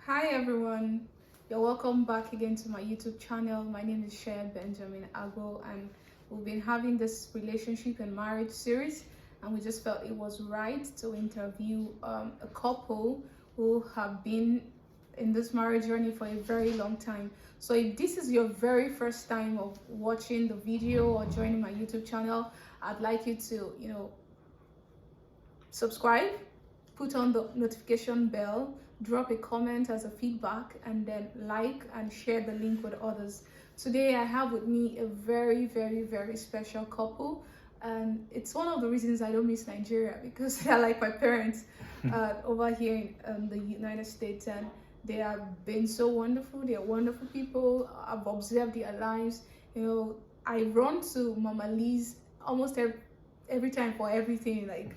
Hi everyone, you're welcome back again to my YouTube channel. My name is Benjamin-Agbo, and we've been having this relationship and marriage series, and we just felt it was right to interview a couple who have been in this marriage journey for a very long time. So if this is your very first time of watching the video or joining my YouTube channel, I'd like you to subscribe, put on the notification bell, drop a comment as a feedback, and then like and share the link with others. Today I have with me a very special couple, and it's one of the reasons I don't miss Nigeria, because they're like my parents over here in the United States, and they have been so wonderful. They are wonderful people. I've observed their lives. I run to Mama Liz almost every time for everything, like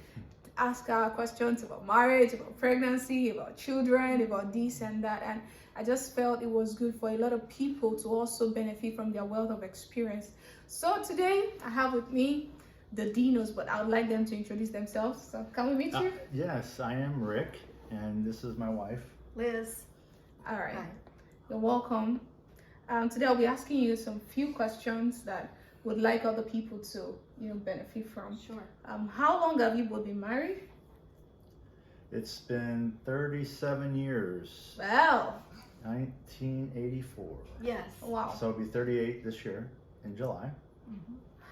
ask her questions about marriage, about pregnancy, about children, about this and that. And I just felt it was good for a lot of people to also benefit from their wealth of experience. So today I have with me the Denos, but I would like them to introduce themselves. So can we meet you? Yes, I am Rick, and this is my wife, Liz. All right. Hi. You're welcome. Today I'll be asking you some few questions that would like other people to benefit from. Sure. How long have you both been married? It's been 37 years, Well, 1984. Yes. wow. So I'll be 38 this year in July.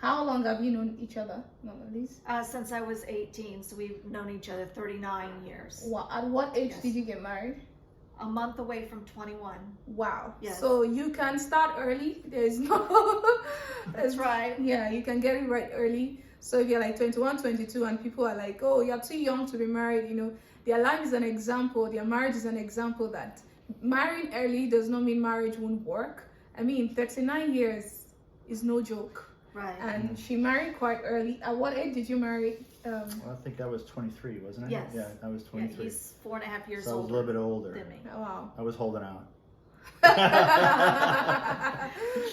How long have you known each other, Mama Liz? Since I was 18, so we've known each other 39 years. Wow. At what age Yes. did you get married? A month away from 21. Wow. Yes. So you can start early. There's no... That's right. Yeah, you can get it right early. So if you're like 21, 22, and people are like, oh, you're too young to be married, their life is an example, their marriage is an example that marrying early does not mean marriage won't work. I mean, 39 years is no joke. Right. And she married quite early. At what age did you marry? Well, I think I was 23, wasn't I? Yes. Yeah, I was Yeah, 23. he's 4.5 years So I was a older little bit older. than me. Wow. I was holding out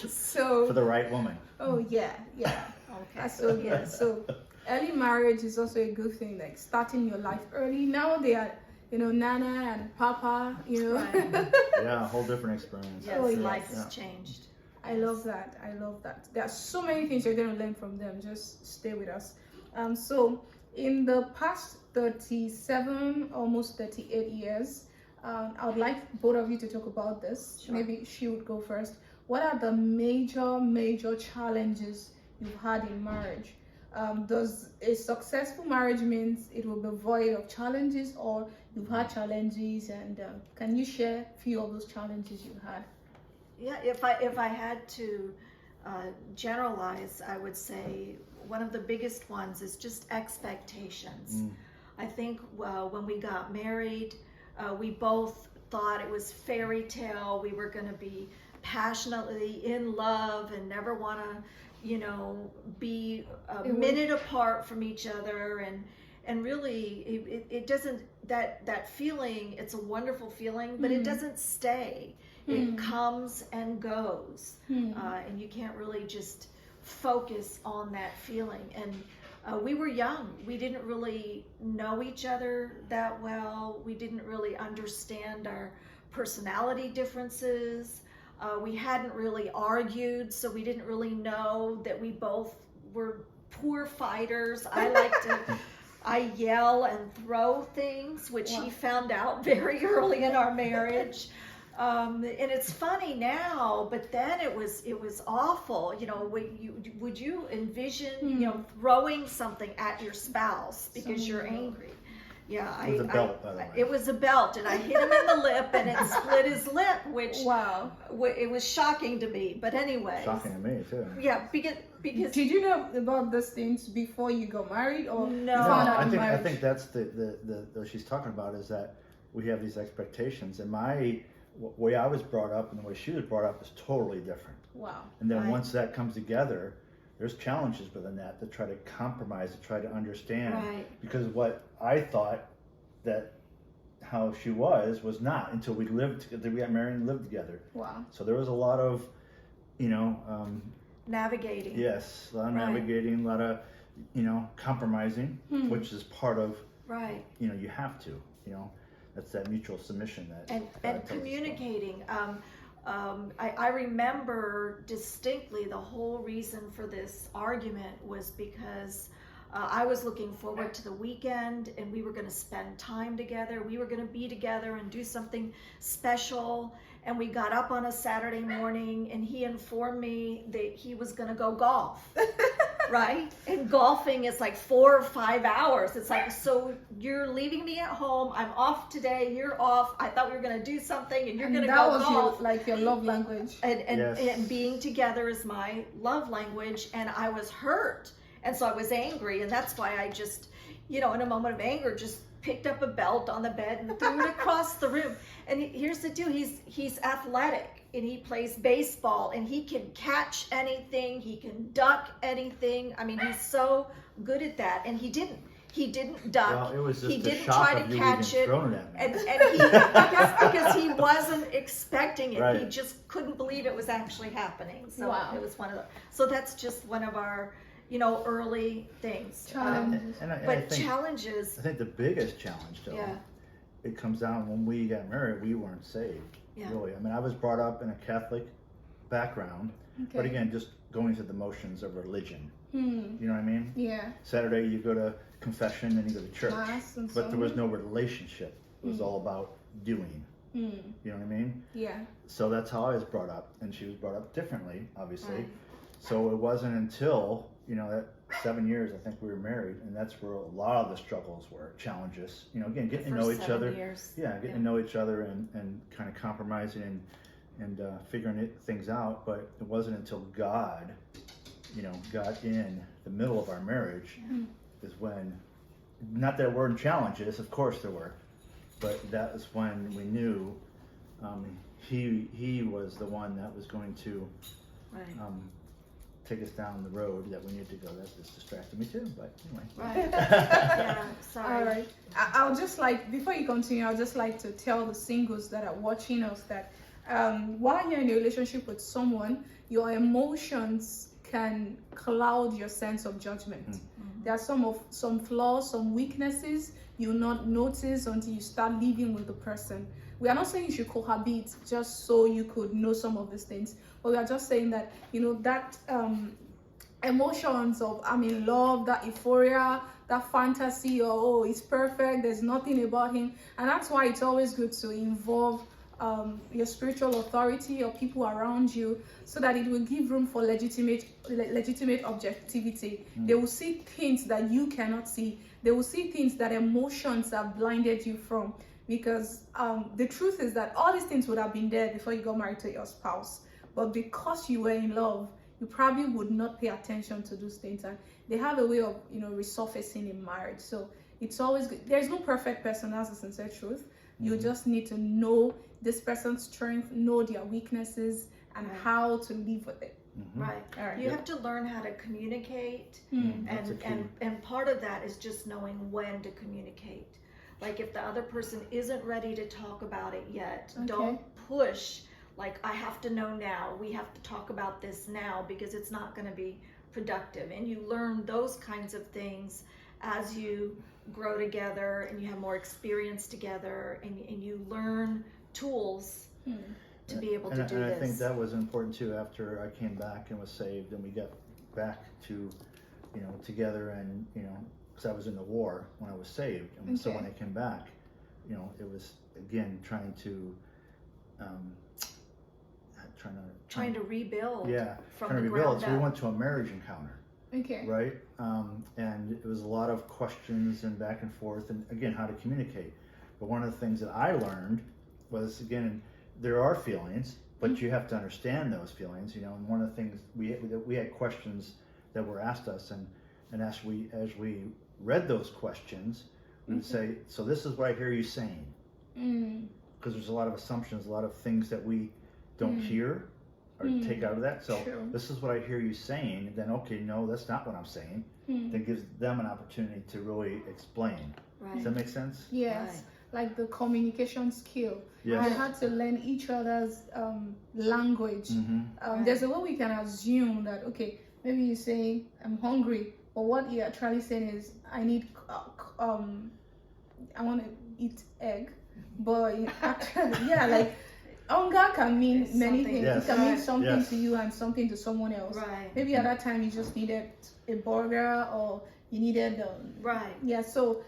So, for the right woman. oh yeah. Okay. So early marriage is also a good thing, like starting your life early. Now they are, Nana and Papa, Right. Yeah, a whole different experience. Yes, Oh, yes. life Yeah. has changed. I love that. There are so many things you're going to learn from them. Just stay with us. So in the past 37, almost 38 years, I would like both of you to talk about this. Sure. Maybe she would go first. What are the major challenges you've had in marriage? Does a successful marriage means it will be void of challenges, or you've had challenges, and can you share a few of those challenges you had? Yeah, if I had to generalize, I would say one of the biggest ones is just expectations. I think when we got married, we both thought it was fairy tale. We were going to be passionately in love and never want to, be a minute apart from each other. And really, it doesn't, that feeling, it's a wonderful feeling, but it doesn't stay. It comes and goes, and you can't really just focus on that feeling. And we were young. We didn't really know each other that well. We didn't really understand our personality differences. We hadn't really argued, so we didn't really know that we both were poor fighters. I yell and throw things, which he found out very early in our marriage. And it's funny now, but then it was awful. Would you envision throwing something at your spouse because you're angry? Yeah, It was a belt, by the way. It was a belt, and I hit him in the lip, and it split his lip, which it was shocking to me. But anyway, Shocking to me, too. yeah, because Did you know about these things before you got married, or No. you found out I in think marriage? that's the what she's talking about, is that we have these expectations, and my way I was brought up and the way she was brought up is totally different. Wow. And then Right. once that comes together, there's challenges within that to try to compromise, to try to understand. Right. Because what I thought that how she was not, until we got married and lived together. Wow. So there was a lot of, navigating. yes, a lot of Right. navigating, a lot of, compromising, which is part of, Right. you have to, That's that mutual submission that and God tells us about. communicating. I remember distinctly the whole reason for this argument was because I was looking forward to the weekend, and we were going to spend time together. We were going to be together and do something special. And we got up on a Saturday morning, and he informed me that he was going to go golf. Right? And golfing is like 4 or 5 hours. It's like, so you're leaving me at home. I'm off today. You're off. I thought we were going to do something, and you're going to go golf. That was your love language. And being together is my love language. And I was hurt. And so I was angry. And that's why I just, in a moment of anger, just picked up a belt on the bed and threw it across the room. And here's the deal. He's athletic, and he plays baseball, and he can catch anything. He can duck anything. I mean, he's so good at that. And he didn't duck. Well, it was just he the didn't shock try of to you catch even it. throwing it at me. And he, I guess because he wasn't expecting it. Right. He just couldn't believe it was actually happening. So Wow. it was one of the, so that's just one of our, early things. Challenges. And I But think, challenges, I think the biggest challenge, though, yeah, it comes down when we got married, we weren't saved, yeah, really. I mean, I was brought up in a Catholic background, but Okay. again, just going through the motions of religion. Hmm. You know what I mean? Yeah. Saturday, you go to confession, and you go to church. Mass and But there was so no relationship. It was all about doing. on. You know what I mean? Yeah. So that's how I was brought up, and she was brought up differently, obviously. Right. So it wasn't until, that 7 years, I think we were married, and that's where a lot of the struggles were, challenges. Again, getting to know first each 7 other. years. Yeah, getting to know each other and kind of compromising and figuring things out. But it wasn't until God, got in the middle of our marriage is when, not that there weren't challenges, of course there were, but that was when we knew he was the one that was going to Right. take us down the road that we needed to go. That just distracted me too, but anyway. Right. Yeah, sorry. All right. I'll just before you continue, I'll just like to tell the singles that are watching us that while you're in a relationship with someone, your emotions can cloud your sense of judgment. Mm-hmm. There are some flaws, some weaknesses you'll not notice until you start living with the person. We are not saying you should cohabit just so you could know some of these things, but we are just saying that that emotions of I'm in love, that euphoria, that fantasy, or oh, it's perfect, there's nothing about him, and that's why it's always good to involve your spiritual authority or people around you, so that it will give room for legitimate objectivity. They will see things that you cannot see. They will see things that emotions have blinded you from. Because the truth is that all these things would have been there before you got married to your spouse, but because you were in love, you probably would not pay attention to those things, and they have a way of resurfacing in marriage. So it's always good. There's no perfect person, that's the sincere truth. You just need to know this person's strength, know their weaknesses, and how to live with it. Right. All right. You have to learn how to communicate, That's a key. and part of that is just knowing when to communicate. Like if the other person isn't ready to talk about it yet, don't push. Like, I have to know now. We have to talk about this now because it's not going to be productive. And you learn those kinds of things as you grow together and you have more experience together, and you learn tools to be able to do and this. I think that was important too. After I came back and was saved, and we got back to, together, and because I was in the war when I was saved, and so when I came back, it was again trying to rebuild. Yeah, from trying to the rebuild. ground So we up. went to a marriage encounter. Okay. Right? And it was a lot of questions and back and forth, and again, how to communicate. But one of the things that I learned was, again, there are feelings, but you have to understand those feelings, and one of the things we had questions that were asked us, and as we read those questions, we would say, so this is what I hear you saying. Because there's a lot of assumptions, a lot of things that we don't hear or take out of that. So this is what I hear you saying. And then, okay, no, that's not what I'm saying. That gives them an opportunity to really explain. Right. Does that make sense? Yes. Like the communication skill. Yes. We had to learn each other's language. There's a way we can assume that, okay, maybe you say, I'm hungry, but what you're actually saying is, I need, I want to eat egg. but actually, yeah, like hunger can mean It's many something- things. Yes. It can mean Right. something Yes. to you and something to someone else. Right. Maybe at that time you just needed a burger or you needed Right. yeah. So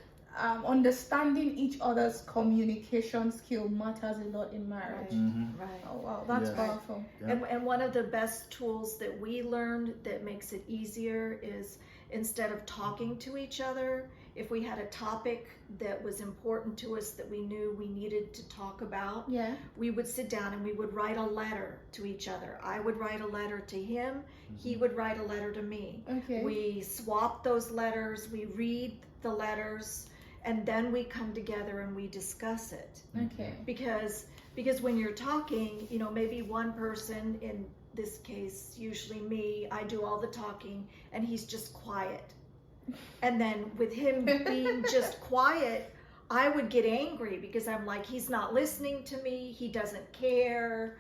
understanding each other's communication skill matters a lot in marriage. Mm-hmm. Right. Oh wow, that's Yes. powerful. Yeah. And one of the best tools that we learned that makes it easier is instead of talking to each other, if we had a topic that was important to us that we knew we needed to talk about, Yeah. we would sit down and we would write a letter to each other. I would write a letter to him, he would write a letter to me. Okay. We swap those letters, we read the letters, and then we come together and we discuss it. Okay. Because when you're talking, you know, maybe one person, in this case usually me, I do all the talking and he's just quiet. And then with him being just quiet, I would get angry because I'm like, he's not listening to me, he doesn't care.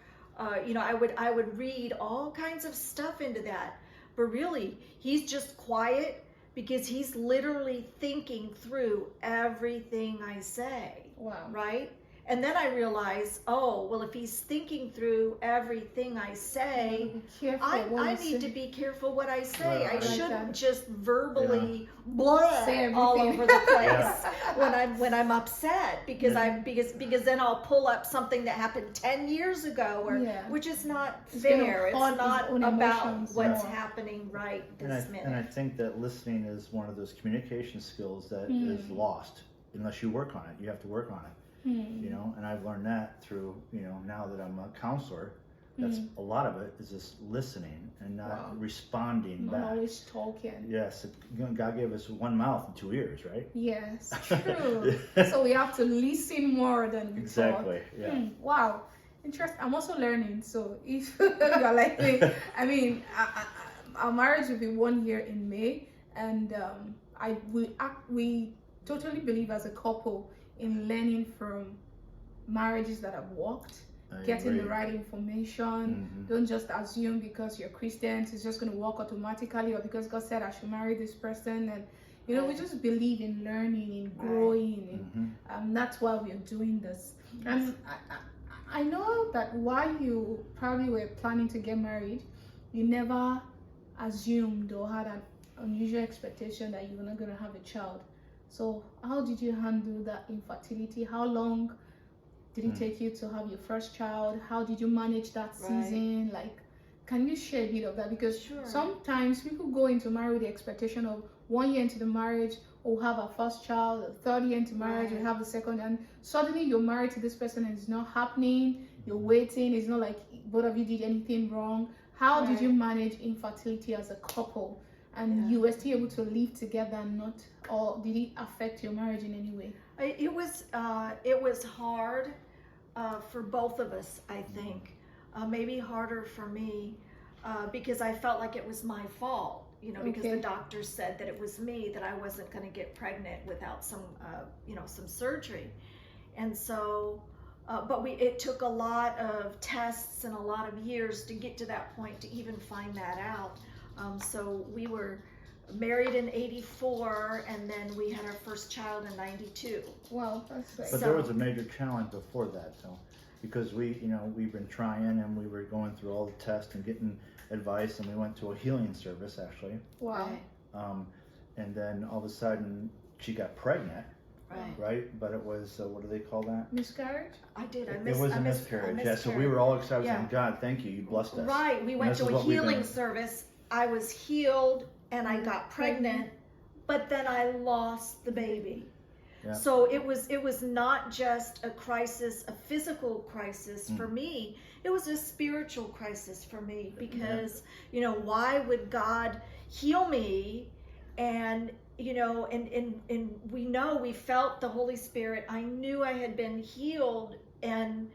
You know, I would read all kinds of stuff into that, but really he's just quiet because he's literally thinking through everything I say. Wow. Right? And then I realize, oh, well, if he's thinking through everything I say, Be careful what I you need say. to be careful what I say. Right. I I like shouldn't that. just verbally blah Say all everything. over the place Yeah. when I'm upset because Yeah. because then I'll pull up something that happened 10 years ago Yeah. which is not It's gonna fair. It's haunt his not own about emotions what's more. happening right And this I minute. think that listening is one of those communication skills that is lost unless you work on it. You have to work on it. You know, and I've learned that through, you know, now that I'm a counselor, that's a lot of it is just listening and not Wow. responding Not back. always talking. Yes, God gave us one mouth and 2 ears, right? Yes, true. So we have to listen more than we Exactly. talk. Yeah. Wow, interesting. I'm also learning. So if you're like me, I mean, our marriage will be 1 year in May, and we totally believe as a couple in learning from marriages that have worked. I Getting the agree. right information. Mhm. Don't just assume because you're Christians it's just going to work automatically, or because God said I should marry this person. And you know, we Right. just believe in learning, in Right. growing, Mhm. and that's why we're doing this. And I know that while you probably were planning to get married, you never assumed or had an unusual expectation that you were not going to have a child. So how did you handle that infertility? How long did it take you to have your first child? How did you manage that Right. season? Like, can you share a bit of that? Because Sure. sometimes people go into marriage with the expectation of 1 year into the marriage, we'll have our first child, the 3rd year into marriage, Right. we'll have the second, and suddenly you're married to this person and it's not happening, you're waiting, it's not like both of you did anything wrong. How did you Right. manage infertility as a couple? And Yeah. you were still able to live together and not, or did it affect your marriage in any way? It was hard for both of us, I think. Maybe harder for me because I felt like it was my fault, you know, because Okay. the doctors said that it was me, that I wasn't going to get pregnant without some, you know, some surgery. And so, but it took a lot of tests and a lot of years to get to that point to even find that out. So we were married in 84 and then we had our first child in 92. Wow, that's like, But there was a major challenge before that, though, because we've been trying and we were going through all the tests and getting advice, and we went to a healing service actually, wow. Right. and then all of a sudden she got pregnant, Right. right? But it was what do they call that? Miscarriage? I did. It was a miscarriage. Yeah, so we were all excited, Yeah. saying, "God, thank you, you blessed us." Right. We went this to is a what we've healing been- service. I was healed and I got pregnant, but then I lost the baby. Yeah. So it was not just a crisis, a physical crisis for me. It was a spiritual crisis for me because, you know, why would God heal me? And, you know, and we felt the Holy Spirit. I knew I had been healed, and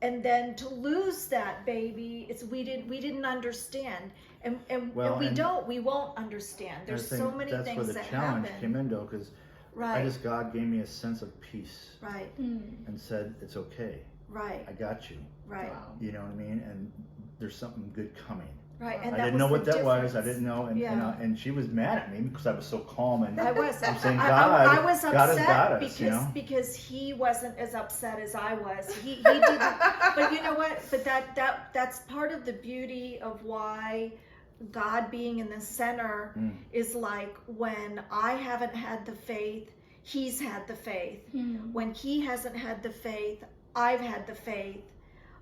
then to lose that baby, we didn't understand. And we won't understand. There's so many that's things where the that challenge happen. came in, though, because Right. God gave me a sense of peace Right. and said, "It's okay, Right. I got you." Right. Wow. You know what I mean? And there's something good coming. Right, and I that didn't know was what the that was. I difference. didn't know, and Yeah. and she was mad at me because I was so calm and I was. I'm saying, I was God has upset got us, because you know? because he wasn't as upset as I was. He didn't. But you know what? But that's part of the beauty of why God being in the center is like when I haven't had the faith, he's had the faith. When he hasn't had the faith, I've had the faith.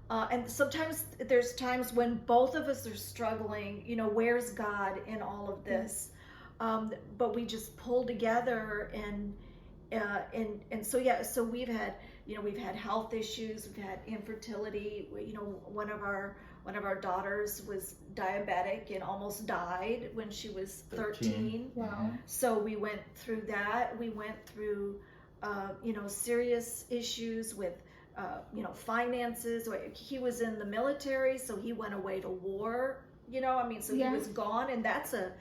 And sometimes there's times when both of us are struggling, you know, where's God in all of this? But we just pull together and so yeah, so we've had, you know, we've had health issues, we've had infertility. You know, one of our daughters was diabetic and almost died when she was 13. Wow. So we went through that. We went through, you know, serious issues with, you know, finances. He was in the military, so he went away to war. You know, I mean, so he was gone, and that's a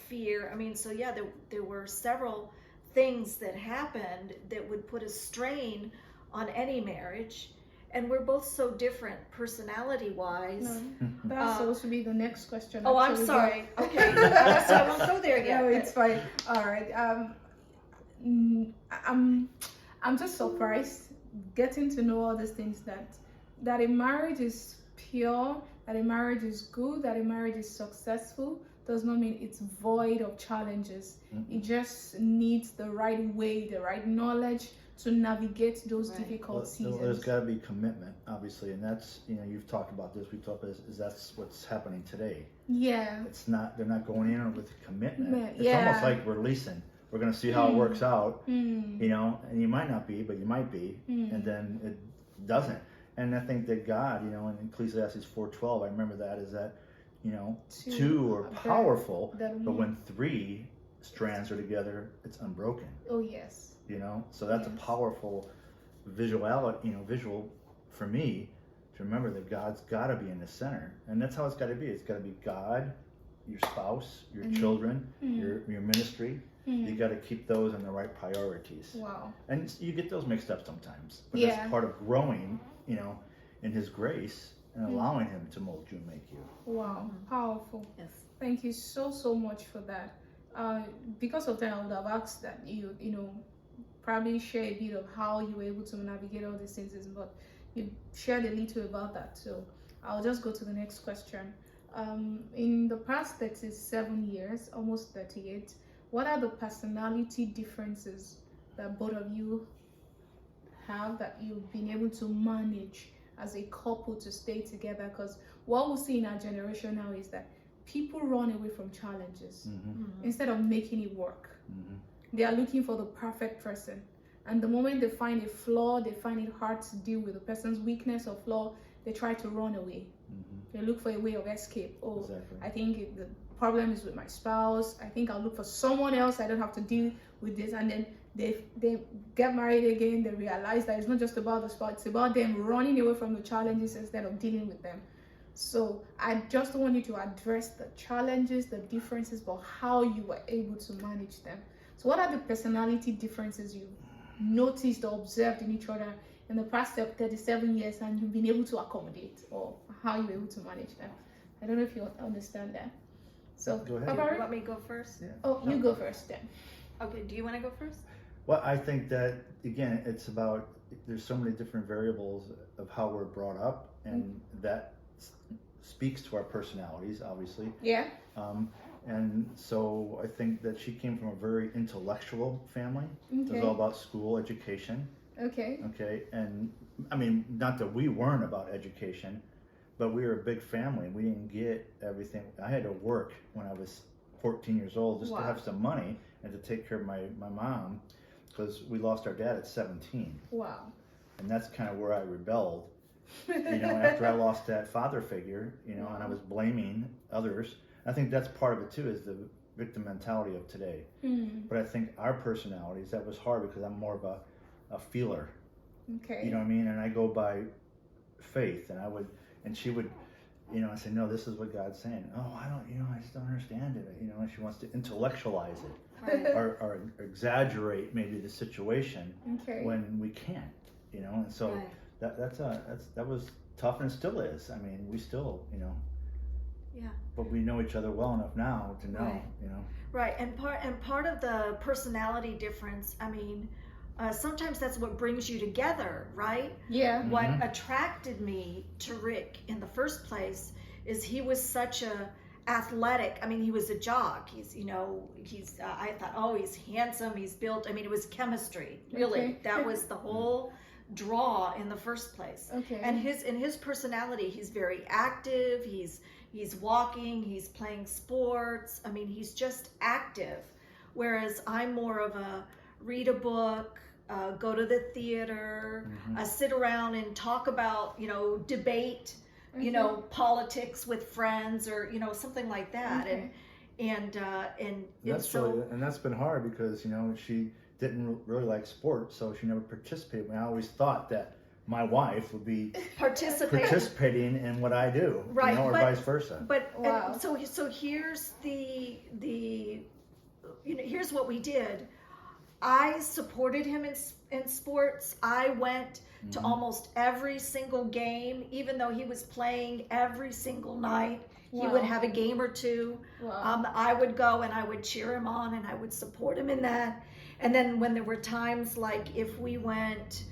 fear. I mean, so yeah, there were several things that happened that would put a strain on any marriage. And we're both so different personality-wise. No, that's supposed to be the next question. Oh, I'm actually. sorry. Okay, so I won't go there yet. No, it's fine. All right. I'm just surprised getting to know all these things, that a marriage is pure, that a marriage is good, that a marriage is successful does not mean it's void of challenges. It just needs the right way, the right knowledge to navigate those difficult seasons. There's got to be commitment, obviously, and that's, you know, you've talked about this. We talked about this. Is that's what's happening today? Yeah. It's not. They're not going in with commitment. It's Yeah. almost like we're leasing. We're going to see how it works out, Mm. you know, and you might not be, but you might be, and then it doesn't. And I think that God, you know, in Ecclesiastes 4:12, I remember that is that, you know, two are powerful, but when three strands are together, it's unbroken. Oh yes. You know, so that's a powerful visual for me to remember that God's got to be in the center, and that's how it's got to be. It's got to be God, your spouse, your children, your ministry. You got to keep those in the right priorities. Wow. And you get those mixed up sometimes, but Yeah. that's part of growing, you know, in His grace and allowing Him to mold you and make you. Wow. Powerful. Yes. Thank you so much for that. Because of that, I would have asked that you know, probably share a bit of how you were able to navigate all these things, but you shared a little about that. So I'll just go to the next question. In the past 37 years, almost 38, what are the personality differences that both of you have that you've been able to manage as a couple to stay together? Because what we see in our generation now is that people run away from challenges instead of making it work. They are looking for the perfect person, and the moment they find a flaw, they find it hard to deal with the person's weakness or flaw, they try to run away. They look for a way of escape. Oh, exactly. I think the problem is with my spouse. I think I'll look for someone else. I don't have to deal with this. And then they get married again. They realize that it's not just about the spouse. It's about them running away from the challenges instead of dealing with them. So I just want you to address the challenges, the differences, but how you were able to manage them. So what are the personality differences you noticed or observed in each other in the past 37 years and you've been able to accommodate, or how you were able to manage them? I don't know if you understand that. So, go ahead. You want me to go first? Yeah. Oh, you go first then. Okay, do you want to go first? Well, I think that, again, it's about, there's so many different variables of how we're brought up, and that speaks to our personalities, obviously. Yeah. And so I think that she came from a very intellectual family. It was all about school, education. Okay. Okay, and I mean, not that we weren't about education, but we were a big family. We didn't get everything. I had to work when I was 14 years old just to have some money and to take care of my mom, because we lost our dad at 17. Wow. And that's kind of where I rebelled. You know, after I lost that father figure, you know, and I was blaming others. I think that's part of it too, is the victim mentality of today. But I think our personalities, that was hard because I'm more of a feeler. Okay. You know what I mean? And I go by faith, and she would, you know, I say, no, this is what God's saying. Oh, I just don't understand it. You know, and she wants to intellectualize it or exaggerate maybe the situation when we can't, you know. And so that was tough, and it still is. I mean, we still, you know. Yeah. But we know each other well enough now to know, Right. you know. Right, and part of the personality difference, I mean, sometimes that's what brings you together, right? Yeah. Mhm. What attracted me to Rick in the first place is he was such a athletic. I mean, he was a jock. He's, you know, I thought, oh, he's handsome. He's built. I mean, it was chemistry. Really, Okay. that was the whole draw in the first place. Okay. And his personality, he's very active. He's walking. He's playing sports. I mean, he's just active. Whereas I'm more of a read a book, go to the theater, sit around and talk about, you know, debate, you know, politics with friends, or, you know, something like that. Okay. And That's so really, and that's been hard because, you know, she didn't really like sports, so she never participated. And I always thought that my wife would be participating in what I do, right, you know, or but, vice versa. But Wow. so here's the you know, here's what we did. I supported him in sports. I went to almost every single game, even though he was playing every single night. He Wow. would have a game or two. Wow. I would go and I would cheer him on and I would support him in that. And then when there were times like if we went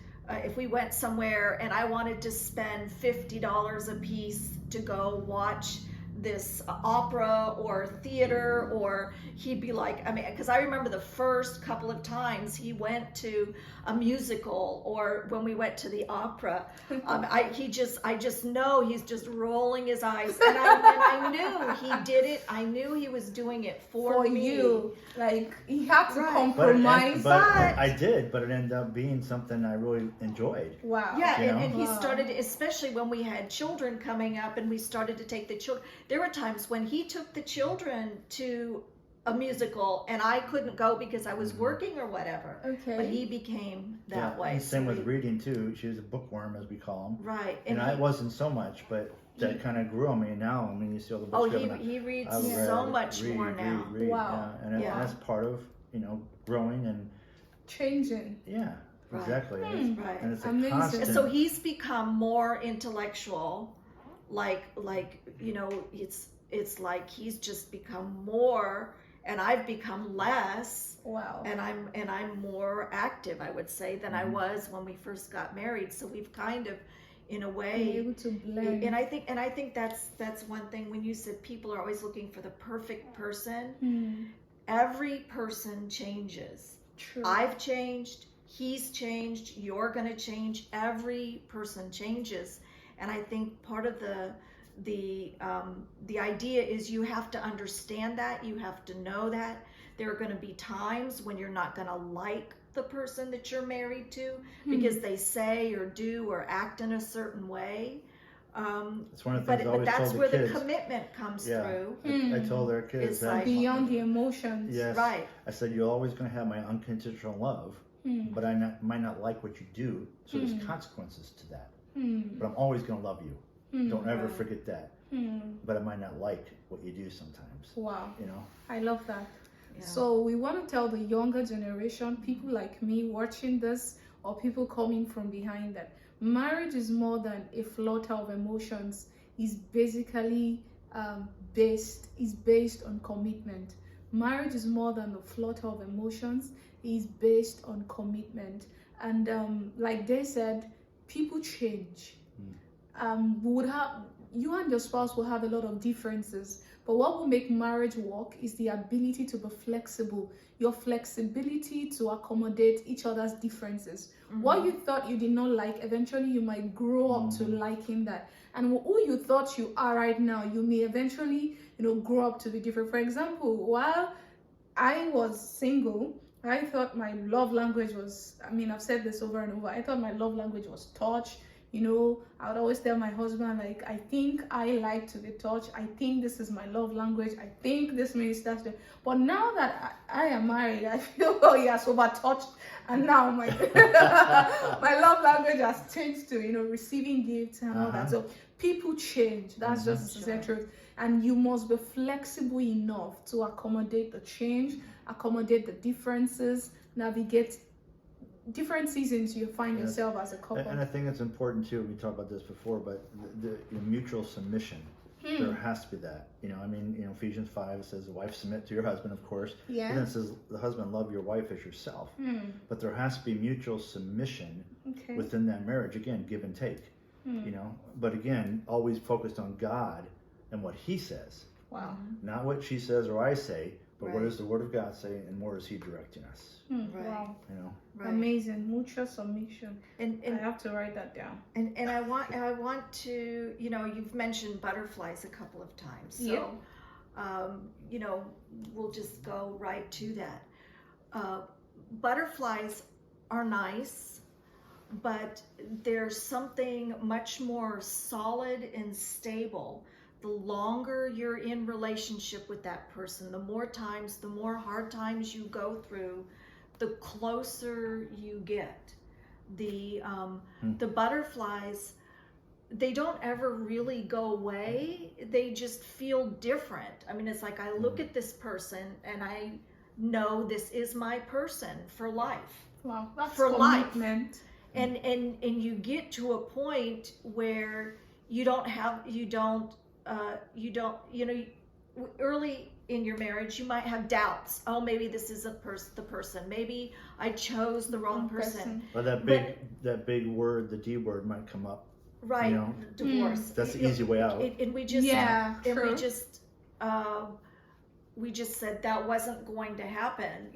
somewhere and I wanted to spend $50 a piece to go watch this opera or theater, or he'd be like, I mean, because I remember the first couple of times he went to a musical or when we went to the opera, I just know he's just rolling his eyes, and I knew he did it. I knew he was doing it for me. you. Like he had to Right. compromise. But But- I did, but it ended up being something I really enjoyed. Wow. Yeah, You and know? he Wow. started, especially when we had children coming up and we started to take the children. There were times when he took the children to a musical and I couldn't go because I was working or whatever. Okay. But he became that way. And same So with we- reading too. She was a bookworm, as we call them. Right. And I wasn't so much, but that kind of grew on me. Now, I mean, you see all the books. Oh, you have, and he reads I read, so much more now. Read, Wow. yeah. And Yeah. that's part of, you know, growing and Changing. yeah, Right. exactly. Hmm. And Right. it's a Amazing. constant. And so he's become more intellectual, like you know, it's like he's just become more, and I've become less, Wow. and I'm more active, I would say, than I was when we first got married. So we've kind of, in a Being way, able to blend. and I think that's one thing when you said people are always looking for the perfect person. Every person changes. True. I've changed, he's changed, you're going to change. Every person changes, and I think part of the idea is you have to understand that, you have to know that there are going to be times when you're not going to like the person that you're married to because they say or do or act in a certain way. It's one of the things I But always that's told the where kids. the commitment comes Yeah. through. I told their kids It's that. like- Beyond the emotions. Yes. Right. I said you're always going to have my unconditional love, but I might not like what you do, so there's consequences to that. But I'm always going to love you. Don't ever Right. forget that. But I might not like what you do sometimes. Wow. You know. I love that. Yeah. So we want to tell the younger generation, people like me watching this, or people coming from behind, that marriage is more than a flutter of emotions. It's basically based on commitment. Marriage is more than a flutter of emotions. It's based on commitment. And like they said, people change. You and your spouse will have a lot of differences, but what will make marriage work is the ability to be flexible, your flexibility to accommodate each other's differences. What you thought you did not like, eventually you might grow up to liking that. And who you thought you are right now, you may eventually, grow up to be different. For example, while I was single, I thought my love language was, I've said this over and over, I thought my love language was touch. I would always tell my husband, like, I think I like to be touched. I think this is my love language. I think this means that's the. But now that I am married, I feel, oh yes, over touched. And now my my love language has changed to, receiving gifts and all that. So people change. That's just the truth. And you must be flexible enough to accommodate the change, accommodate the differences, navigate different seasons you find yourself as a couple. And I think it's important too, we talked about this before, but the mutual submission. There has to be that. I mean, Ephesians 5 says, the wife submit to your husband, of course. Yeah. And then it says, the husband love your wife as yourself. But there has to be mutual submission within that marriage. Again, give and take. But again, always focused on God and what He says. Wow. Not what she says or I say, but what Right. does the Word of God say, and where is He directing us? Right. Wow. Right. Amazing. Mutual submission. And I have to write that down. and I want to, you've mentioned butterflies a couple of times. So, we'll just go right to that. Butterflies are nice, but there's something much more solid and stable. The longer you're in relationship with that person, the more hard times you go through, the closer you get. The butterflies, they don't ever really go away. They just feel different. I mean, it's like I look at this person and I know this is my person for life. Wow. That's For life. commitment. And you get to a point where early in your marriage, you might have doubts. Oh, maybe this isn't the person. Maybe I chose the wrong person. Or that big word, the D word, might come up. Right, divorce. That's the easy way out. And we just, true. we just said that wasn't going to happen.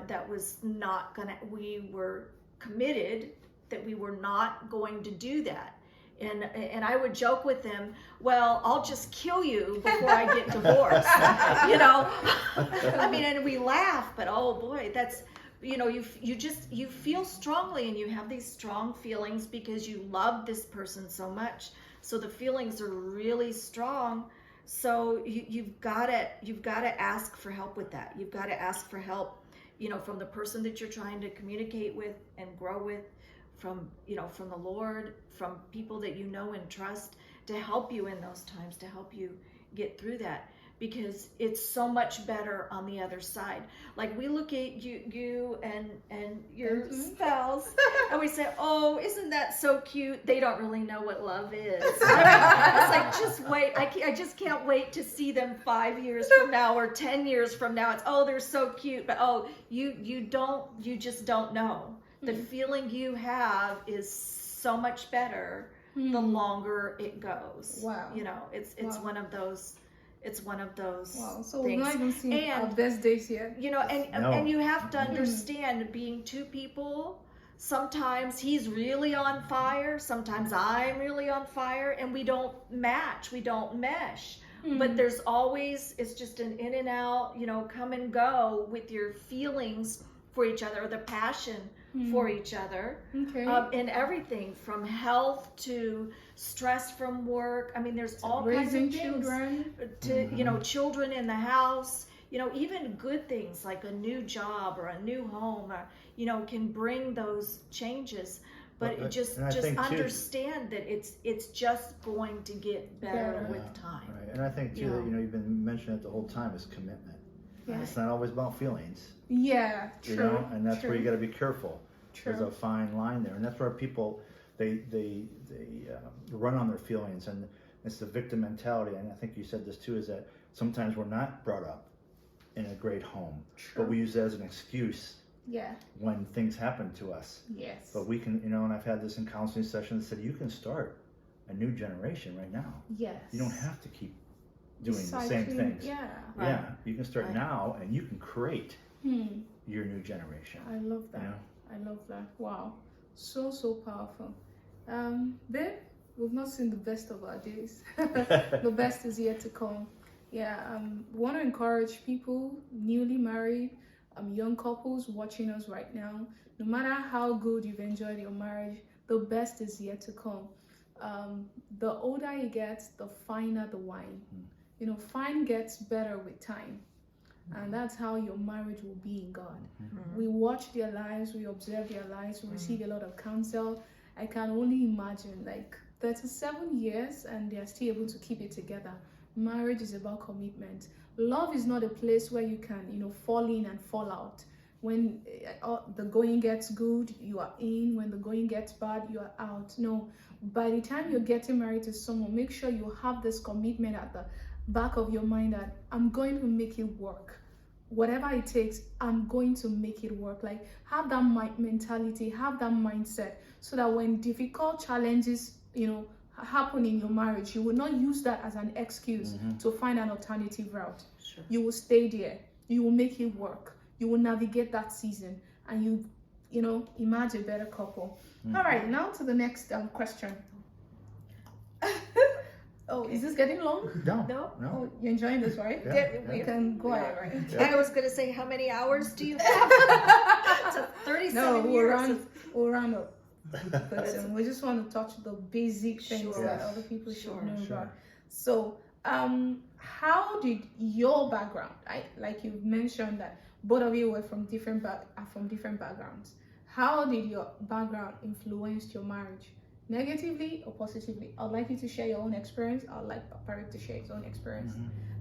That was not gonna. We were committed that we were not going to do that. And I would joke with them, well, I'll just kill you before I get divorced. I mean, and we laugh, but oh boy, that's, you feel strongly, and you have these strong feelings because you love this person so much. So the feelings are really strong. So you've got to ask for help with that. You've got to ask for help, from the person that you're trying to communicate with and grow with, from the Lord, from people that you know and trust, to help you in those times, to help you get through that, because it's so much better on the other side. Like, we look at you and your spouse, and we say, oh, isn't that so cute? They don't really know what love is. It's like, just wait. I just can't wait to see them 5 years from now or 10 years from now. It's, oh, they're so cute, but oh, you just don't know. The feeling you have is so much better the longer it goes. Wow. It's one of those. It's one of those. Wow. So things. we've not even seen our best days yet. And you have to understand, being two people, sometimes he's really on fire, sometimes I'm really on fire, and we don't match, we don't mesh. But there's always, it's just an in and out, come and go with your feelings for each other, or the passion for each other, in everything from health to stress from work. I mean, there's all kinds of things. Children. To children in the house. Even good things like a new job or a new home, can bring those changes. But just understand that it's just going to get better with time. Right. And I think too that you've been mentioning it the whole time is commitment. Yeah. It's not always about feelings. Yeah, true. And that's where you got to be careful. True. There's a fine line there, and that's where people they run on their feelings, and it's the victim mentality. And I think you said this too, is that sometimes we're not brought up in a great home, but we use that as an excuse. Yeah. When things happen to us. Yes. But we can, and I've had this in counseling sessions that said you can start a new generation right now. Yes. You don't have to keep doing the same Recycling, things. Yeah. Yeah, you can start now, and you can create your new generation. I love that. I love that. Wow. So powerful. Babe, we've not seen the best of our days. The best is yet to come. Yeah, we want to encourage people, newly married, young couples watching us right now. No matter how good you've enjoyed your marriage, the best is yet to come. The older you get, the finer the wine. Fine gets better with time. And that's how your marriage will be in God. We watch their lives, we observe their lives, we receive a lot of counsel. I can only imagine, 37 years and they're still able to keep it together. Marriage is about commitment. Love is not a place where you can, fall in and fall out. when the going gets good, you are in. When the going gets bad, you are out. No, by the time you're getting married to someone, make sure you have this commitment at the back of your mind that I'm going to make it work. Whatever it takes, I'm going to make it work. Like, have that mentality, have that mindset, so that when difficult challenges, happen in your marriage, you will not use that as an excuse to find an alternative route. Sure. You will stay there. You will make it work. You will navigate that season, and emerge a better couple. All right, now to the next question. Oh, is this getting long? No. Oh, you're enjoying this, right? Yeah, We can go ahead, right? I was going to say, how many hours do you have? So 37 No, years. we'll round up. But we just want to touch the basic things Sure. that other people should Sure, know sure. about. So, how did your background, like you mentioned that both of you were from different backgrounds. How did your background influence your marriage? Negatively or positively? I'd like you to share your own experience. I'd like Parik to share his own experience.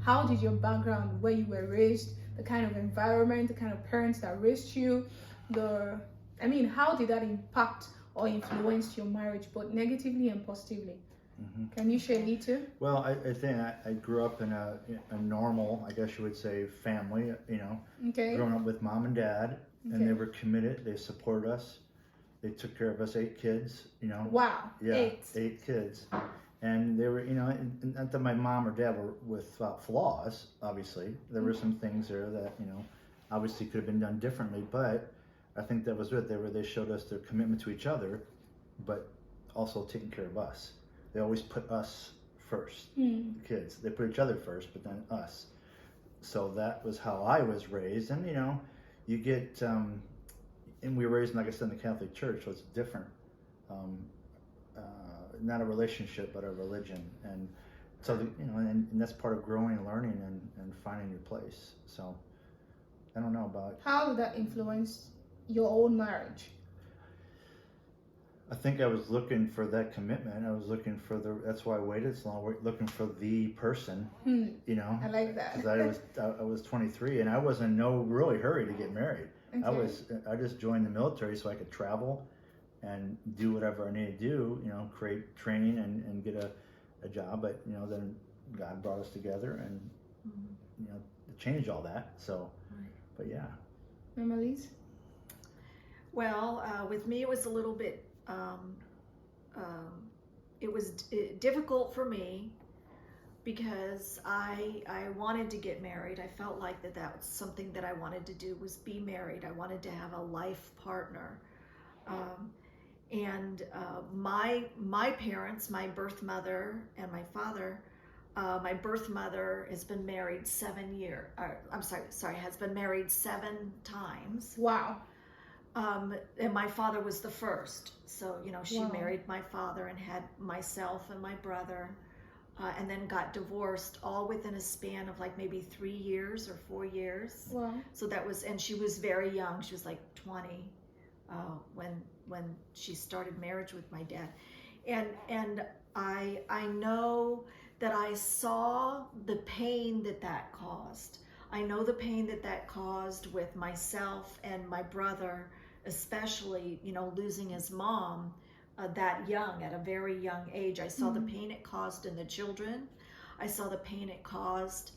How did your background, where you were raised, the kind of environment, the kind of parents that raised you, how did that impact or influence your marriage, both negatively and positively? Can you share me too? Well, I think I grew up in a normal, I guess you would say, family. Okay. Growing up with mom and dad, and they were committed. They supported us. They took care of us, 8 kids. Wow. Yeah, 8 kids, and they were, and not that my mom or dad were without flaws. Obviously, there were some things there that obviously could have been done differently, but I think that was it. They showed us their commitment to each other, but also taking care of us. They always put us first, the kids. They put each other first, but then us. So that was how I was raised. And, you get, and we were raised, like I said, in the Catholic Church, so it's different. Not a relationship, but a religion. And so, and that's part of growing and learning and finding your place. So I don't know about... How did that influence your own marriage? I think I was looking for that commitment. I was looking for that's why I waited so long, looking for the person, I like that. Because I was 23 and I was in no really hurry to get married. Okay. I just joined the military so I could travel and do whatever I needed to do, create training and get a job. But, then God brought us together and, changed all that. So, but yeah. Memories? Well, with me, it was a little bit, it was difficult for me because I wanted to get married. I felt like that was something that I wanted to do, was be married. I wanted to have a life partner. My parents, my birth mother and my father, my birth mother has been married 7 years. Has been married 7 times. Wow. And my father was the first. So, she Wow. married my father and had myself and my brother, and then got divorced all within a span of like maybe 3 years or 4 years. Wow. So that was, and she was very young. She was like 20 when she started marriage with my dad. And I know that I saw the pain that caused. I know the pain that caused with myself and my brother, especially, losing his mom that young, at a very young age. I saw the pain it caused in the children. I saw the pain it caused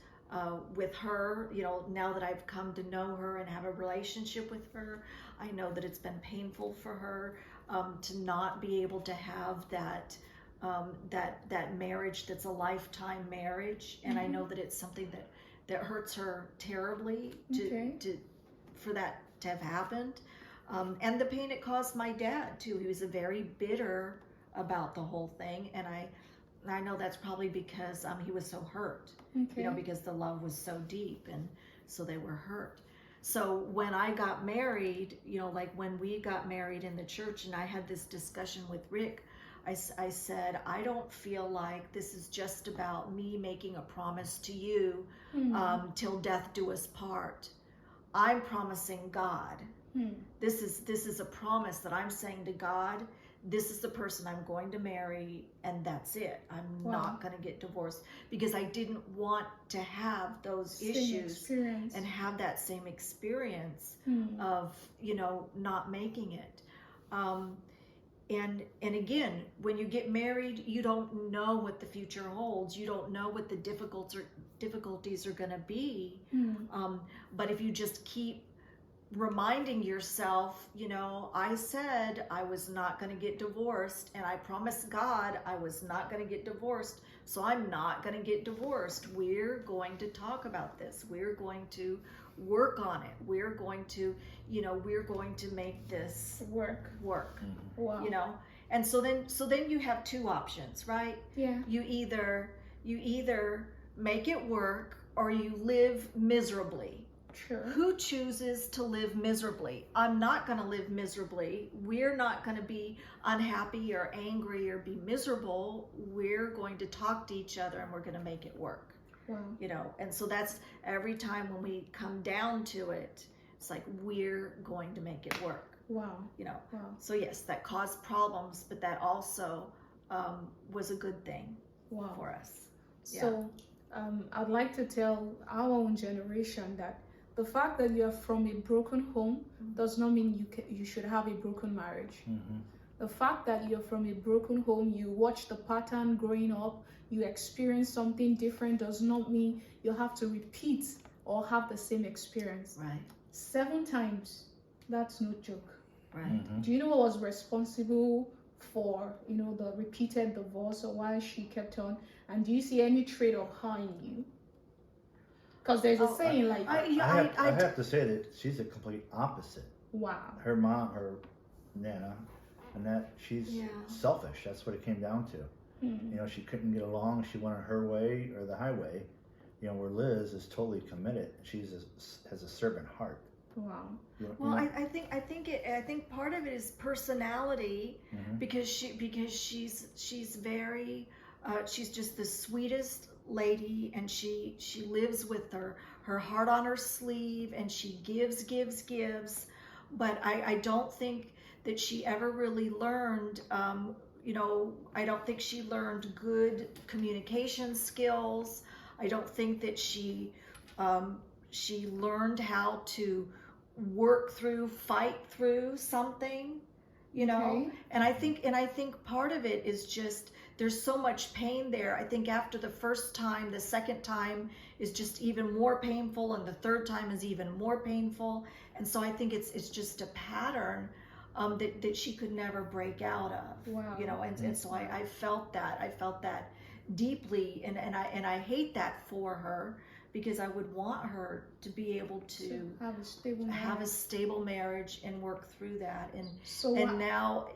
with her. Now that I've come to know her and have a relationship with her, I know that it's been painful for her to not be able to have that marriage that's a lifetime marriage. And I know that it's something that hurts her terribly for that to have happened. And the pain it caused my dad too. He was very bitter about the whole thing, and I know that's probably because he was so hurt, because the love was so deep, and so they were hurt. So when I got married, like when we got married in the church, and I had this discussion with Rick, I said, I don't feel like this is just about me making a promise to you till death do us part. I'm promising God. This is a promise that I'm saying to God this is the person I'm going to marry, and that's it. I'm Wow. not going to get divorced, because I didn't want to have those Same issues experience. and have that same experience Hmm. of, not making it. And again, when you get married, you don't know what the future holds. You don't know what the difficulties are going to be. Hmm. But if you just keep reminding yourself, I said I was not going to get divorced, and I promised God I was not going to get divorced, so I'm not going to get divorced. We're going to talk about this. We're going to work on it. We're going to, we're going to make this Work. Wow. And so then you have two options, right? Yeah. You either make it work, or you live miserably. Sure. Who chooses to live miserably? I'm not going to live miserably. We're not going to be unhappy or angry or be miserable. We're going to talk to each other, and we're going to make it work. Wow. And so that's every time when we come down to it, it's like, we're going to make it work. Wow. Wow. So yes, that caused problems, but that also was a good thing Wow. for us. So I'd like to tell our own generation that the fact that you're from a broken home does not mean you should have a broken marriage. Mm-hmm. The fact that you're from a broken home, you watch the pattern growing up, you experience something different, does not mean you have to repeat or have the same experience. Right. 7 times, that's no joke. Right. Mm-hmm. Do you know what was responsible for, the repeated divorce, or why she kept on? And do you see any trait of her in you? Because there's a saying like, I have to say that she's a complete opposite. wow. Her mom, her Nana, and that she's selfish. That's what it came down to. She couldn't get along. She wanted her way or the highway. Where Liz is totally committed. Has a servant heart. Wow. Well, I think part of it is personality, because she's very she's just the sweetest lady, and she lives with her heart on her sleeve, and she gives, but I don't think that she ever really learned I don't think she learned good communication skills. I don't think that she learned how to fight through something, Okay. and I think part of it is just, there's so much pain there. I think after the first time, the second time is just even more painful, and the third time is even more painful. And so I think it's just a pattern that she could never break out of. Wow. And so I felt that deeply, and I hate that for her, because I would want her to be able to have a stable marriage and work through that. And now,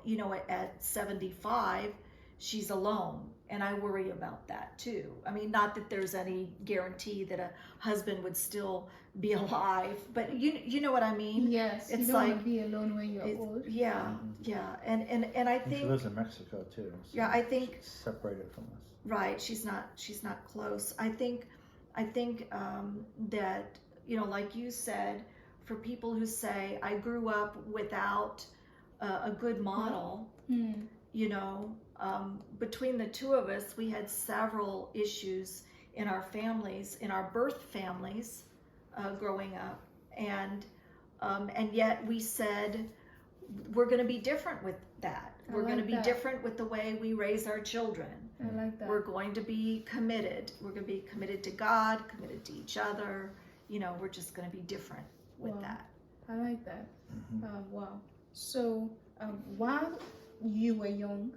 at 75, she's alone, and I worry about that too. I mean, not that there's any guarantee that a husband would still be alive, but you know what I mean? Yes, it's you don't like, want to be alone when you're old. Yeah, and I think she lives in Mexico too. So I think she's separated from us. Right, she's not close. I think that, like you said, for people who say, I grew up without a good model, between the two of us, we had several issues in our families, in our birth families, growing up, and yet we said, we're going to be different with that. We're going to be different with the way we raise our children. I like that. We're going to be committed. We're going to be committed to God, committed to each other. We're just going to be different with that. I like that. Wow. So, while you were young,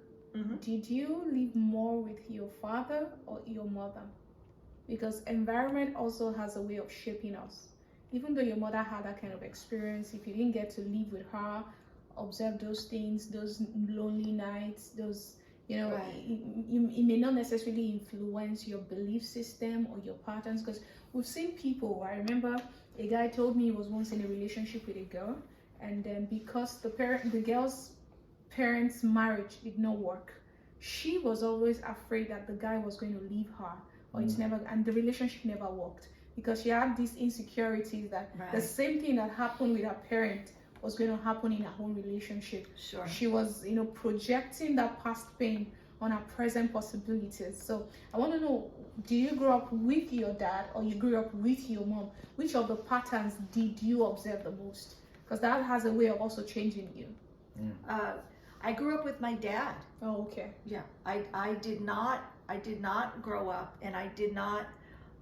did you live more with your father or your mother? Because environment also has a way of shaping us. Even though your mother had that kind of experience, if you didn't get to live with her, observe those things, those lonely nights, those, Right. it may not necessarily influence your belief system or your patterns. Because we've seen people, I remember a guy told me he was once in a relationship with a girl, and then because the girl's parents' marriage did not work, she was always afraid that the guy was going to leave her, or and the relationship never worked, because she had these insecurities that the same thing that happened with her parent was going to happen in her own relationship. Sure. She was, projecting that past pain on her present possibilities. So I want to know, do you grow up with your dad or you grew up with your mom? Which of the patterns did you observe the most? Because that has a way of also changing you. I grew up with my dad. Oh, okay. Yeah, I did not grow up, and I did not.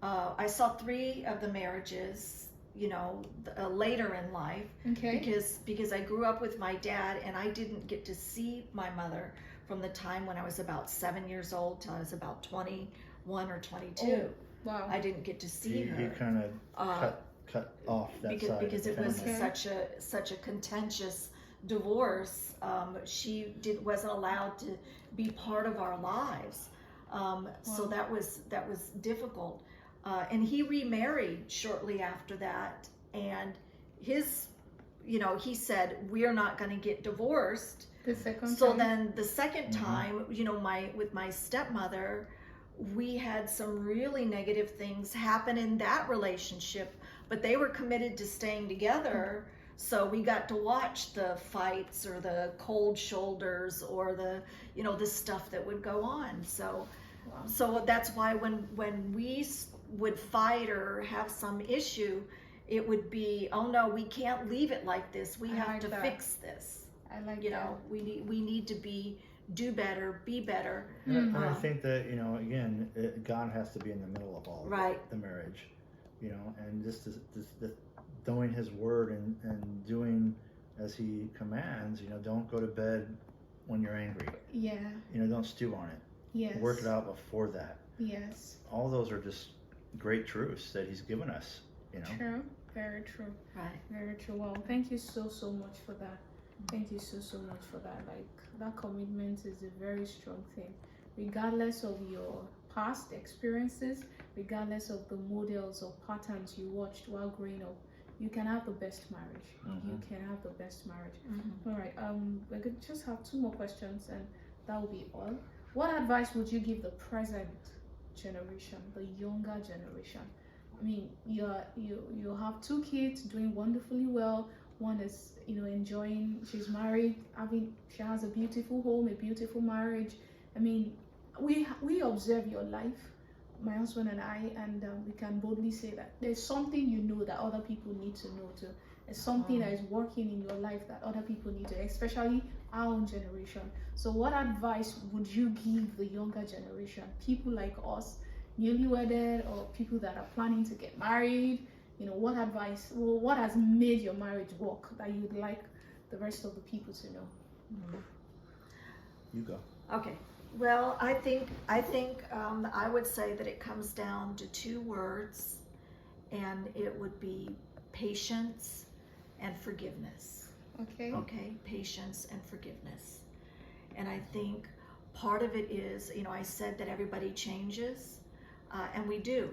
I saw 3 of the marriages, later in life. Okay. Because I grew up with my dad, and I didn't get to see my mother from the time when I was about 7 years old till I was about 21 or 22. Oh, wow. I didn't get to see her. You kind of cut off that side. Because of it the was family. such a contentious divorce. She wasn't allowed to be part of our lives. So that was difficult. And he remarried shortly after that, and he said, we are not going to get divorced. The second So time? then the second time, with my stepmother, we had some really negative things happen in that relationship, but they were committed to staying together. So we got to watch the fights or the cold shoulders or the stuff that would go on. So, Wow. so that's why when we would fight or have some issue, it would be, oh no, we can't leave it like this. We I have like to that. fix this. I like You that. know, we need to do better, be better. And I think that, again, God has to be in the middle of all of Right. the marriage, and just knowing His word and doing as He commands. Don't go to bed when you're angry. Yeah. Don't stew on it. Yes. Work it out before that. Yes. All those are just great truths that He's given us. True. Very true. Right. Very true. Well, thank you so much for that. Thank you so much for that. Like, that commitment is a very strong thing. Regardless of your past experiences, regardless of the models or patterns you watched while growing up, you can have the best marriage. You can have the best marriage. All right. We're going to just have 2 more questions, and that will be all. What advice would you give the present generation, the younger generation? I mean, you have 2 kids doing wonderfully well. One is, enjoying, she's married, she has a beautiful home, a beautiful marriage. I mean, we observe your life, my husband and I, and we can boldly say that there's something that other people need to know too. There's something that is working in your life that other people need to, especially our own generation. So what advice would you give the younger generation, people like us, newlywed, or people that are planning to get married? What advice, what has made your marriage work that you'd like the rest of the people to know? You go. Okay. Well, I think I would say that it comes down to 2 words, and it would be patience and forgiveness. Okay. Okay, patience and forgiveness. And I think part of it is, I said that everybody changes, and we do.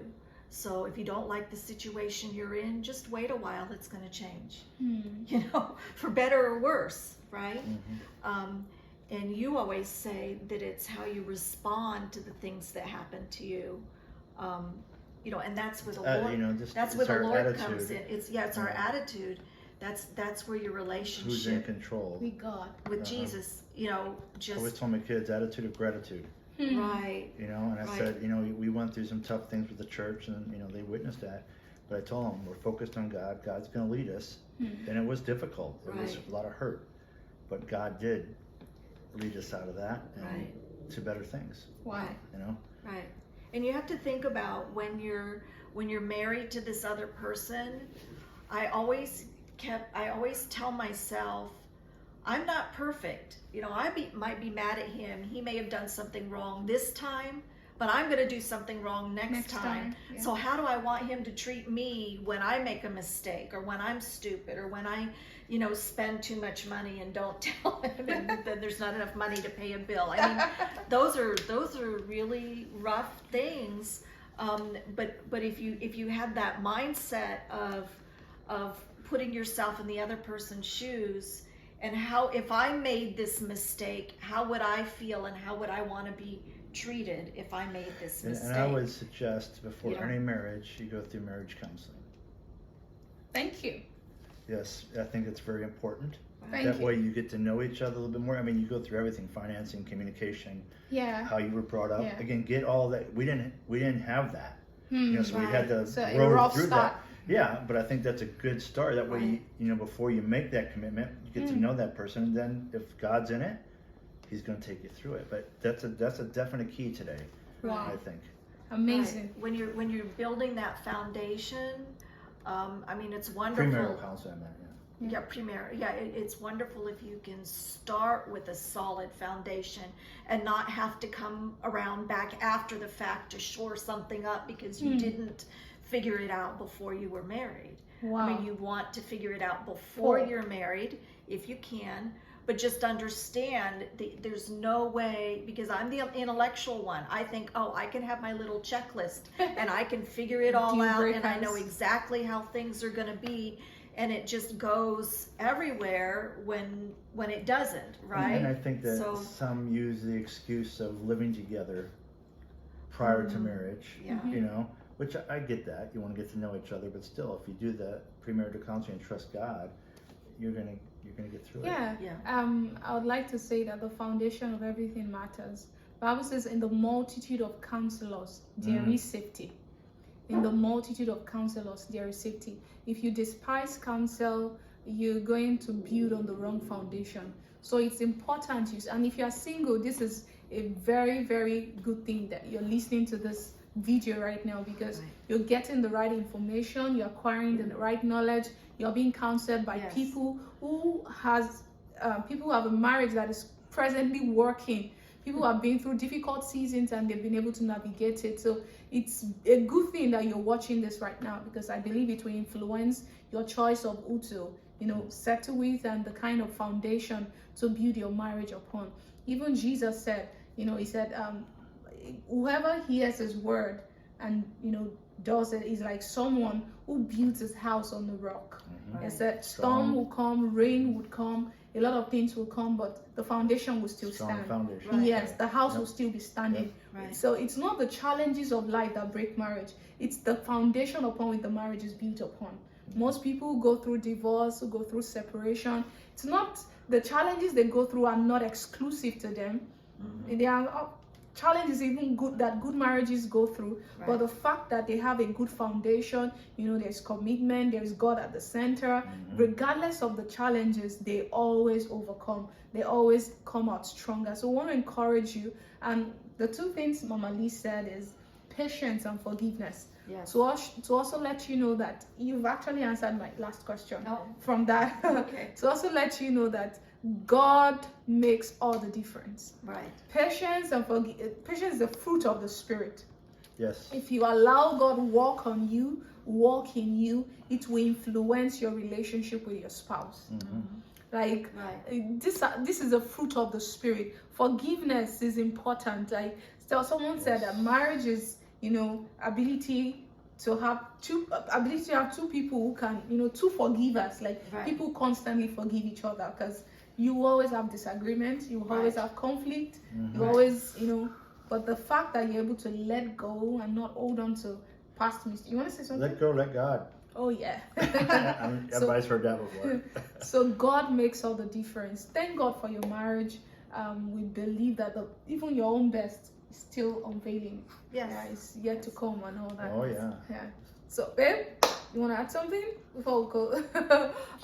So if you don't like the situation you're in, just wait a while, it's going to change. For better or worse, right? And you always say that it's how you respond to the things that happen to you. And that's where the Lord, that's where the Lord comes in. It's our attitude. That's where your relationship. Who's in control? With God. With Jesus, I always tell my kids, attitude of gratitude. Right. And I said, we went through some tough things with the church, and they witnessed that. But I told them, we're focused on God. God's going to lead us. And it was difficult. It was a lot of hurt. But God did lead us out of that and to better things. Wow. Right. And you have to think about when you're married to this other person. I always tell myself, I'm not perfect. I might be mad at him. He may have done something wrong this time, but I'm going to do something wrong next time. Yeah. So how do I want him to treat me when I make a mistake, or when I'm stupid, or when I, spend too much money and don't tell him, and then there's not enough money to pay a bill? I mean, those are really rough things. But if you have that mindset of putting yourself in the other person's shoes, and if I made this mistake, how would I feel, and how would I want to be treated if I made this mistake? And I would suggest before any marriage, you go through marriage counseling. Thank you. Yes, I think it's very important. Thank That you. way you get to know each other a little bit more. I mean, you go through everything: financing, communication, Yeah. how you were brought up. Yeah. Again, get all that. We didn't have that. You know, so we had to So a grow rough through start. that. Yeah, but I think that's a good start. That way, Right. you know, before you make that commitment, you get to know that person. And then, if God's in it, He's going to take you through it. But that's a definite key today. Wow. I think. Amazing. Right. When you're building that foundation, I mean, it's wonderful. Premarital counseling, I meant, yeah. Yeah, premarital. Yeah, it's wonderful if you can start with a solid foundation and not have to come around back after the fact to shore something up because you didn't figure it out before you were married. Wow. I mean, you want to figure it out before Oh. you're married, if you can, but just understand there's no way, because I'm the intellectual one. I think, oh, I can have my little checklist and I can figure it all Deal out and I breakers. know exactly how things are going to be, and it just goes everywhere when it doesn't, right? And I think that So- some use the excuse of living together prior to marriage. Yeah. You know, which I get that. You want to get to know each other, but still, if you do the premarital counseling and trust God, you're gonna get through it. Yeah. Yeah. I would like to say that the foundation of everything matters. Bible says, in the multitude of counselors, there is safety. In the multitude of counselors, there is safety. If you despise counsel, you're going to build on the wrong foundation. So it's important. And if you are single, this is a very, very good thing that you're listening to this video right now, because Right. you're getting the right information, you're acquiring the right knowledge, you're being counseled by Yes. people who have a marriage that is presently working. People have been through difficult seasons and they've been able to navigate it. So it's a good thing that you're watching this right now, because I believe it will influence your choice of who to, settle with, and the kind of foundation to build your marriage upon. Even Jesus said, he said, whoever hears his word and, does it is like someone who builds his house on the rock. Mhm. He said, storm will come, rain would come, a lot of things will come, but the foundation will still Strong stand. foundation. Right. Yes, the house Yep. will still be standing. Right. So it's not the challenges of life that break marriage. It's the foundation upon which the marriage is built upon. Most people who go through divorce, who go through separation, it's not the challenges they go through are not exclusive to them. There are challenges even that good marriages go through, Right. but the fact that they have a good foundation, there's commitment, there's God at the center, regardless of the challenges, they always overcome. They always come out stronger. So I want to encourage you. And the two things Mama Lee said is patience and forgiveness. Yes. To also let you know that you've actually answered my last question Oh. from that. Okay. To also let you know that God makes all the difference. Right. Patience patience is the fruit of the Spirit. Yes. If you allow God walk in you, it will influence your relationship with your spouse. Like Right. this is a fruit of the Spirit. Forgiveness is important. Like someone said that marriage is, ability to have two people who can, two forgivers. Like Right. people constantly forgive each other, because you always have disagreements, you always Right. have conflict, you Right. always, but the fact that you're able to let go and not hold on to past mistakes. You want to say something? Let go, let God. Oh yeah. I mean, So- everybody's heard that before. So God makes all the difference. Thank God for your marriage. We believe that even your own best is still unveiling. Yes. Yeah, it's yet to come and all that. Oh yeah. Yeah. So, babe, you want to add something before we go?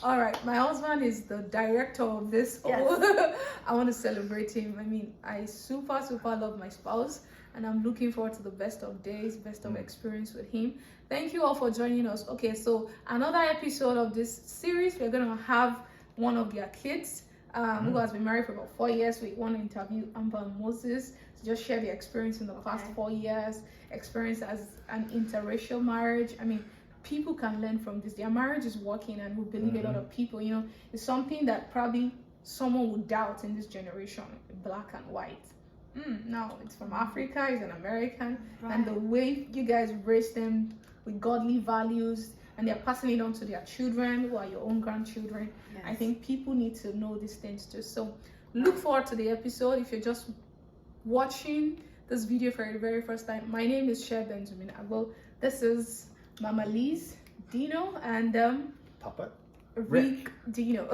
All right. My husband is the director of this. Yes. I want to celebrate him. I mean, I super, super love my spouse, and I'm looking forward to the best of days, best of experience with him. Thank you all for joining us. Okay, so another episode of this series, we're going to have one of their kids who has been married for about 4 years. We want to interview Amber and Moses to just share their experience in the past 4 years, experience as an interracial marriage. I mean, people can learn from this. Their marriage is working, and we believe a lot of people, it's something that probably someone would doubt in this generation, black and white. No, it's from Africa, he's an American, and the way you guys raise them with godly values, and they're passing it on to their children, who are your own grandchildren. Yes. I think people need to know these things too. So look forward to the episode. If you're just watching this video for the very first time, my name is Benjamin-Agbo. This is Mama Lee's Dino, and Papa. Rick Dino.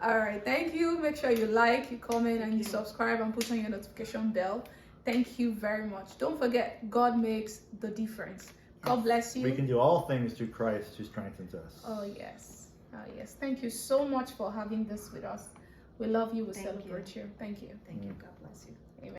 All right, thank you. Make sure you like, you comment, and you subscribe and put on your notification bell. Thank you very much. Don't forget, God makes the difference. God bless you. We can do all things through Christ who strengthens us. Oh yes. Oh yes. Thank you so much for having this with us. We love you. We celebrate you. Thank you. Thank you. God bless you.